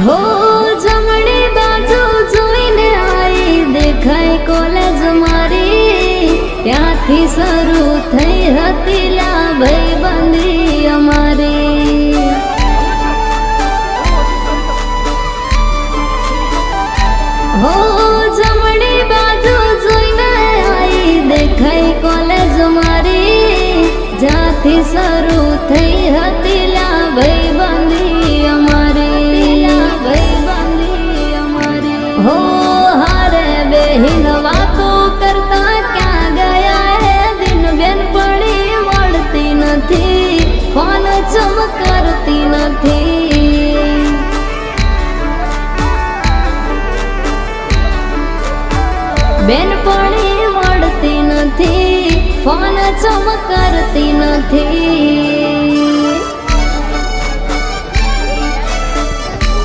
હો જમણી બાજુ જોઈને આઈ દેખાય કોલેજ મારી, ત્યાંથી શરૂ થઈ હતી લા ભાઈબંધી અમારી। હો જમણી બાજુ જોઈને આઈ દેખાય કોલેજ મારી, જ્યાંથી શરૂ થઈ હતી લા ભાઈબંધી અમારી, ભાઈબંધી અમારી। હો હારે બેહીન વાતો કરતા ક્યાં ગયા હે દિન, બેન પડી મળતી નથી, ફોન ચમ કરતી નથી। બેન પડી મળતી નથી, ફોન ચમ કરતી નથી।